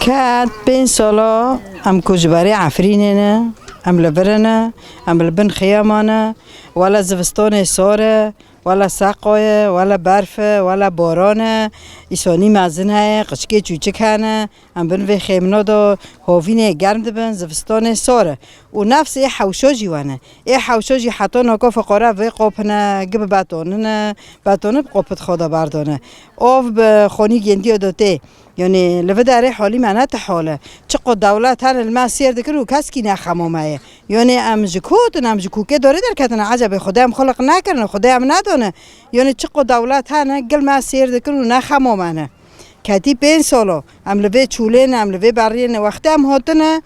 كاد بين سالا ام كوجباري عفريننا ام لبرنا ام لبن خيامانا ولا زفستان ساره ولا ساقوه ولا برفه ولا بارانه ایسانی مزنه قشکی چوچه کنه ام بن و خیمنا دا هاوینه گرم دبن زفستان ساره و نفس ای حوشاجی وانه ای حوشاجی حتی ناکا فقاره و قاپنه گب بطانه بقاپت خدا بردانه آف به خانی گندی داته یعنی لفه داره حالی منت حاله چقدر دولت هر المسیر دکن و کس کی نخمامه یعنی امجکوت امجکوکه داره در کتن عجب خدا هم خلق نکنه خدا هم ندانه یعنی چقدر دولت هر گل مسیر دکن و نخمامه کتی 5 سالا هم لفه چولین هم لفه برین وقتی هم هاتنه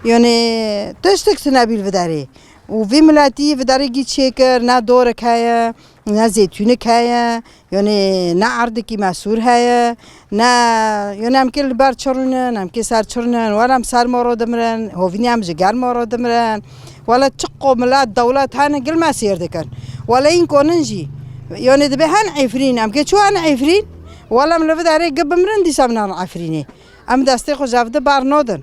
یعنی تشتکت نبیل وداره و وی ملتی وداره گی چیکر نه دور که نه زیتونه که یعنی نه عرضی مسئول هست نه یعنی هم که بر چرونن هم که سر چرونن ولی هم سر ما را دمرن هوینی هم جگر ما را دمرن ولی چقدر ملت دولت هن گل مسیر دکن ولی این کننجی یعنی دبه هن عفرین هم که چو هن عفرین ولی هم لفت داره گب بمرن دیسم نان عفرینه هم دستی خو جفته بر نادن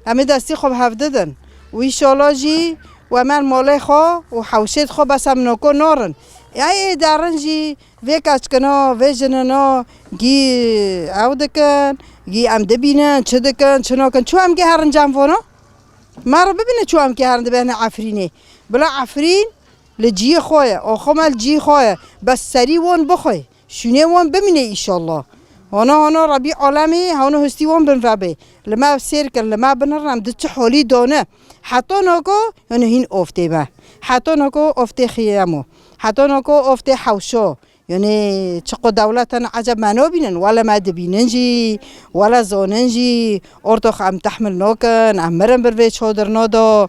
هم دستی خوب هفته دن و ایشالا جی و من ماله خو و حوشت خو بس هم نکو نارن یعنی درنجی وی کچکنا وی جننا گی او دکن گی ام دبینن چه دکن چه نکن چو هم که هرن جنفانا ما رو ببینه چو هم که هرن دبینه عفرینه بلا عفرین لجی خواه آخامل جی خواه بس سری وان بخواه شونه وان ببینه ایشالله هانا ربی عالمی هانا هستی وان بنفبه لما سیر کن لما بنرم دچ حالی دانه حتی نکو یعنی هین افته با حتی نکو افته خیامو حتی نکو افته حوشا یعنی چقدر دولتن عجب منو بینن ولا مد بیننجی ولا زاننجی ارتخ ام تحمل ناکن ام مرن بر وی چادر نادا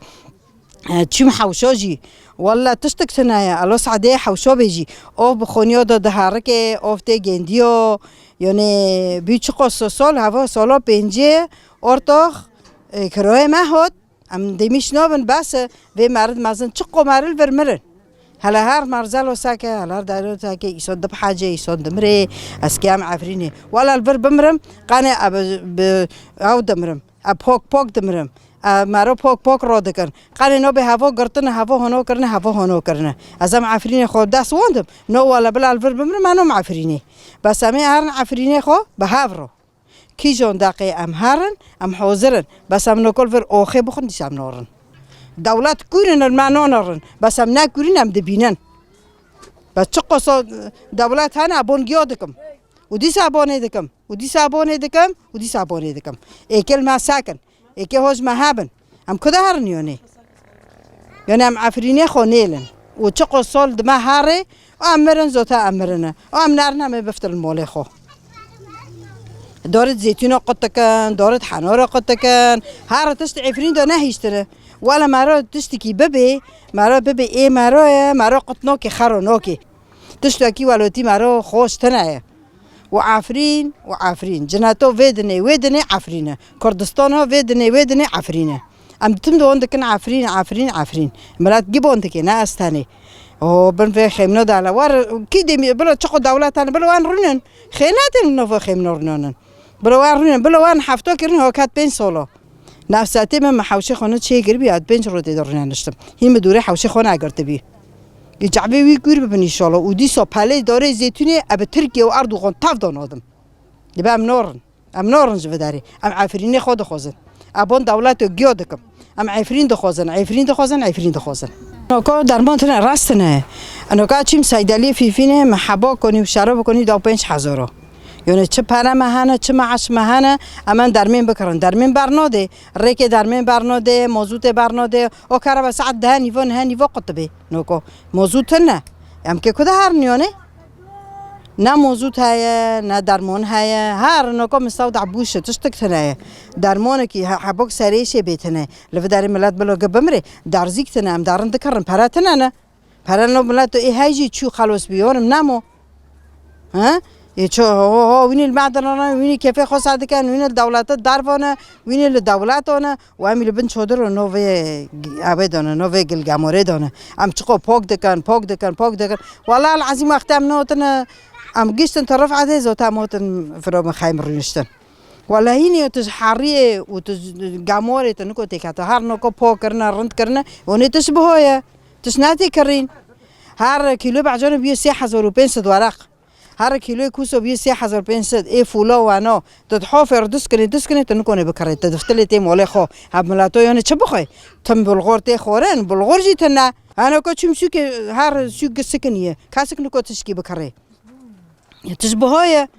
چیم حوشا جی والله تشتک تنایا الله سعده حوشا بيجي او بخونيا ده حرکه افته گندیو یعنی بیچ سال هوا سالا پنجه ارتخ کرای مهد ام دیمیش نابن بس و مرد مزن چقدر مرل ورمرن هلا هر مرزل وساكه هلا دارو تاكي يصد بحاجه يصد دمري اسكام عفريني ولا البر بمرم قاني او دمرم بوك دمرم مارو پاک را دکن قانه نو به هوا گرتن هوا هانو کرنه ازم عفرینه خود دست واندم نو ولا بلا الفر بمر منو عفرینه بس همه هرن عفرینه خو به هاورو کی جون دقیق ام هرن ام حاضرن بس هم نکل فر آخه بخون دیسم نارن دولت کورن المعنى نارن بس هم نکورن هم دبینن بس چه قصا دولت هن ابون گیادکم و دیس ابونه دکم و دیس ابونه دکم و دیس ابونه دکم ایکل ما ساکن ایکی هاش مهابن هم کده هرن یعنی هم عفرینه خانیلن و چه سال دم هره و امرن زوتا امرنه و ام نرن همه بفتر الماله خو دارد زیتون قطع کن دارد حنار قطع کن هر تشت عفرین دا نهیشتره ولا مرا تشتی کی ببی مرا ببی ای مرا قطنا که خراناکی تشتی کی ولوتی مرا خوش تنه و عفرین جناتو ویدنه عفرینه کردستان ها ویدنه عفرینه ام تم دو اندکن عفرین ملت گیبون دکی نه استانی او بن في خيمنا دالا وار كيدي بلا تشقو دولتان بلا وان رنن خيناتن نو في خيمنا رنن بلا وان رنن بلا وان حفتو كرن هو كات 5 سالا نفساتي من حوشي خونه چي گير بياد 5 رو دارن نشتم هيم دوره حوشي خونه اگرت بي جعبه وي گور ببن ان شاء الله ودي سو پالي داره زيتوني اب تركيا و اردوغان تاف دان ادم دبا ام نورن جوداري ام عفريني خود خوزن ابون دولت گيودكم ام عفرين دخوزن نوکا درمان تنه راستنه نوکا چیم صیدلی فیفینه محبا کنی و شراب کنی دا 5000 یعنی چه پره مهنه چه معاش مهنه اما درمین بکرن درمین برناده ریک درمین برناده موزوت برناده او کارا بس عد ده نیوا قطبه نوکا موزوت نه ام که کده هر نیانه نه موزوت هیا نه درمان هیا هر نوکا مستود عبوشه تشتک تنه درمانه که حباک سریشه بیتنه لفه داری ملت بلا گبمره درزیک تنه هم دارن دکرن پره تنه نه پره نو ملت ای هایجی چو خلاص بیارم نمو ها ای چو وینی المعدنانه وینی کیفه خاص دکن وینی الدولت دروانه وینی الدولتانه و همی لبن چادر و نوی عبه دانه نوی گلگماره دانه هم چقو پاک دکن والله العظیم وقتی هم نوتنه ام گیشتن طرف عده زوتا موتن فرام خیم رونشتن ولی اینی تج حریه و تج گاموره تنکو تکات هر نکو پا کرنا رند کرنا ونی تش بهایا تش ناتی کرین هر کیلو بعجان بیو 3500 ورق هر کیلو کوسو بیو 3500 ای فولا و انا تدحافر دس کنی تنکونه بکرید تدفتلی تی مالی خو هب ملاتو یعنی چه بخوای تم بلغور تی خورن بلغور جیتنا انا کو چمشو که هر سوق سکنیه کاسک نکو تشکی بکری تشبهايه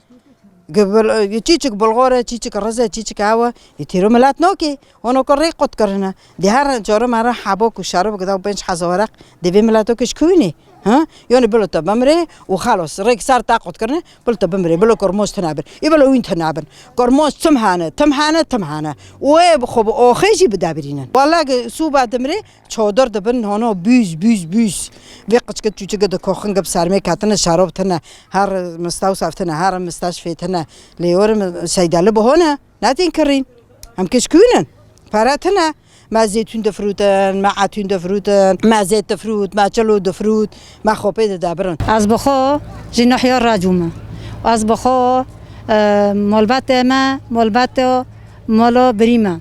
قبل تشيك بلغورة تشيك رزة تشيك هوا يتيرو ملات نوكي وانا كوري قط كرنا دي هر جارو مرا حباك وشرب كده وبنش حزورق دي في ملاتوكش كويني ها يعني بلو تبمري وخلاص ريك صار تاقط كرنا بلو تبمري بلو كرموس تنابر يبلو وين تنابر كرموس تمهانه وبخب اخيجي بدابرينا والله سو بعد مري چادر دبن هانو بيز وقت كده تشيك ده كوخن قب سرمي كاتنا شراب تنا هر مستوصف تنا هر مستشفى تنا ليور سيدالو بهونه ناتين كرين هم كشكونن فراتنا ما زيتون دفروتن ما عتون دفروتن ما زيت دفروت ما چلو دفروت ما خوبه دابرن از بخو جناحيار راجومه از بخو مالبات ما مالبات مالا بريمه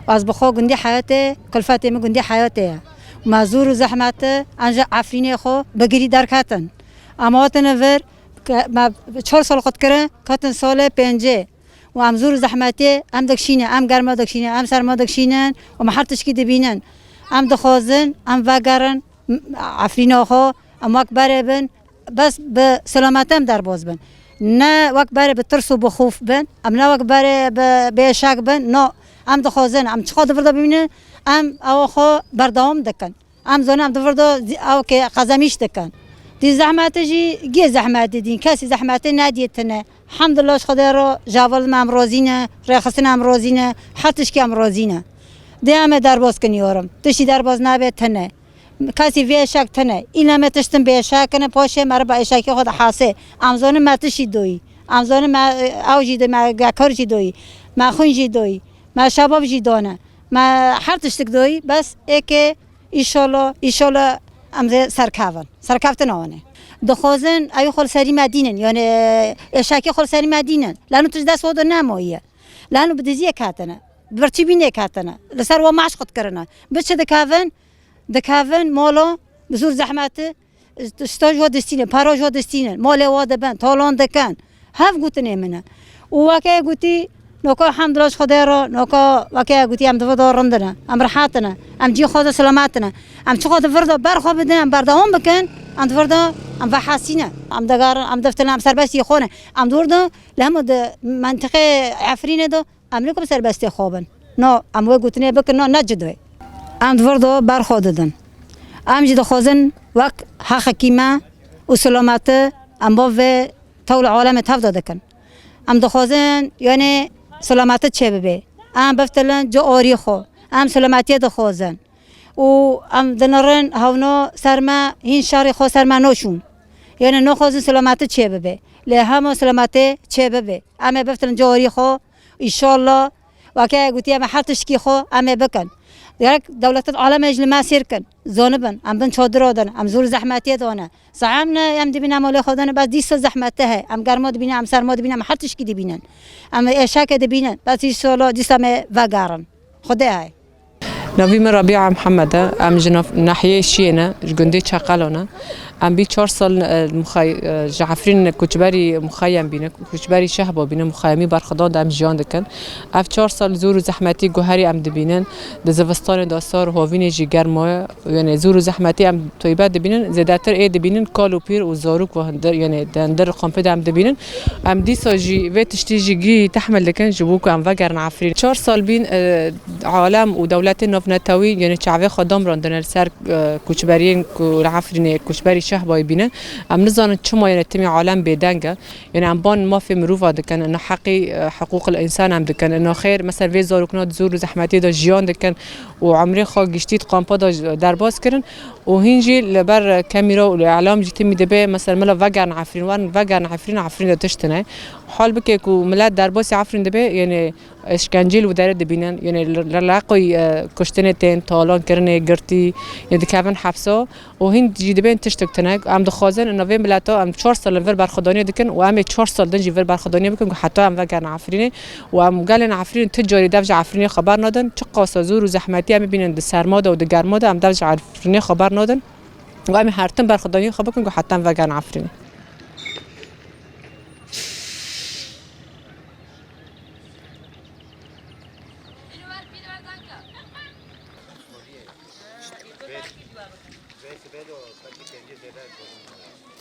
از بخو گندی حياته کلفت ما گندی حياته مازور و زحمت انجا عفرینه خو بگیری درکاتن اما تنور ما 4 سال قد کرن کاتن سال 5 و ام زور زحمتی ام دکشینه ام گرما دکشینه ام سرما دکشینن و محرتش کی دبینن ام دخوازن ام وگرن عفرینه خو ام وقت بره بن بس به سلامتم در باز بن نه وقت بره به ترس و بخوف بن ام نه وقت بره به شک بن نه ام دخوازن ام چخوا دفردا ببینن ام او خو بردام دکن ام زونه ام دفردا او که قزمیش دکن دی زحمت جی زحمت دین کسی زحمت ندیتنه الحمد لله خدا رو جوال ما امروزینه رخصتن امروزینه حتیش که امروزینه دیام درباز کنیارم تشی درباز نبی تنه کسی وی شک تنه اینا متشتم به شک کنه پاشه مرا با شکی خود حاسه امزان متشی دوی امزان ما اوجی د ما گکارجی دوی ما خونجی دوی ما شباب جی دانه ما هر تشتک دوی بس اکه ایشالا امز سرکافتن آنه دخوازن ای خال سری مدینن یعنی اشاکی خال سری مدینن لانو تج دست وادو نمایه لانو بدزیه کاتنه برچی بینه کاتنه لسر و معش قد کرنه بچه دکاون مالا بزور زحمت استاج و دستینه پاراج و دستینه مال واده بند تالان دکن هف گوتنه منه و واقعا گوتی نوکا الحمدلله خدا را نوکا واقعا گوتی ام دو رندنه ام راحتنه ام جی خدا سلامتنه ام چه خدا فردا برخو بدن ام بردام بکن ام فردا ام وحاسینه ام دگار ام دفتر ام سربستی خونه ام دوردا لهم د منطقه عفرینه دو ام نکو سربستی خوابن نه ام و گوتنه بکن نه نجدوی ام فردا برخو دادن ام جی دخوازن وقت حقیقیمه و سلامت ام با و طول عالم تفدا دکن ام دخوازن یعنی سلامت چه ببه ام بفتلن جو آری خو ام سلامتی دخوازن و ام دنرن هاونا سرما هین شاری خو سرما نوشون یعنی نخوازن سلامت چه ببه له هم سلامت چه ببه ام بفتلن جو آری خو انشالله واقعا گوتی ام حرتش کی خو ام بکن دیگر دولت العالم اجل ما سیرکن زانبن ام بن چادر دادن ام زور زحمتی دانه صعبنا ام دبینا مال خودانه بس دیست زحمته ام گرما دبینا ام سرما دبینا ام حرتش کی دبینن ام اشاک دبینن بس ایشالا دیستم وگارن خدا های نوی من ربیع محمد ام جناف ناحیه شینه جگندی چقلانه ام بی 4 سال جعفرین کچبری مخیم بینه کچبری شهبا بینه مخیمی برخدان ام جان دکن اف 4 سال زور و زحمتی گوهری ام دبینن د زوستان داسار هاوین جی گرما یعنی زور و زحمتی ام طیبه دبینن زیادتر ای دبینن کالو پیر و زاروک و هندر یعنی دندر قامپد ام دبینن ام دی ساجی و تشتیجی گی تحمل دکن جبوک ام وگرن عفرین 4 سال بین عالم و دولت نوفنتاوی یعنی چاوی خدام راندن سر کچبرین کو عفرین کچبری شهبای بینن ام نزان چما یعنی تمی عالم بدنگه یعنی ام بان ما فی مروفا دکن انه حقوق الانسان هم دکن انه خیر مثلا وی زاروکنات زور و زحمتی دا جیان دکن و عمری خوا گشتید قامپا دا درباز کرن و هنجي لبر كاميرا والاعلام جيت مدبه مثلا ملا فاجان عفرين وان فاجان عفرين تشتنه حال بك ملات درباس عفرين دبه يعني اشکنجیل و داره دبینن یعنی للاقی کشتن تن تالان کردن گرتی یعنی دکان حبسا و هند جدی بین تشتک تنگ ام دخوازن نوی ملتا ام 4 سال ور برخدانی دکن و ام 4 سال دنجی ور برخدانی بکن حتی ام وگن عفرینه و ام قالن عفرین تجاری دفج عفرینه خبر ندن چه قاسا زور و زحمتی ام بینن د سرماده و د گرماده ام دفج عفرینه خبر ندن و ام هرتن برخدانی خبر کن حتی ام وگن عفرینه Vedi, vedo perché ti è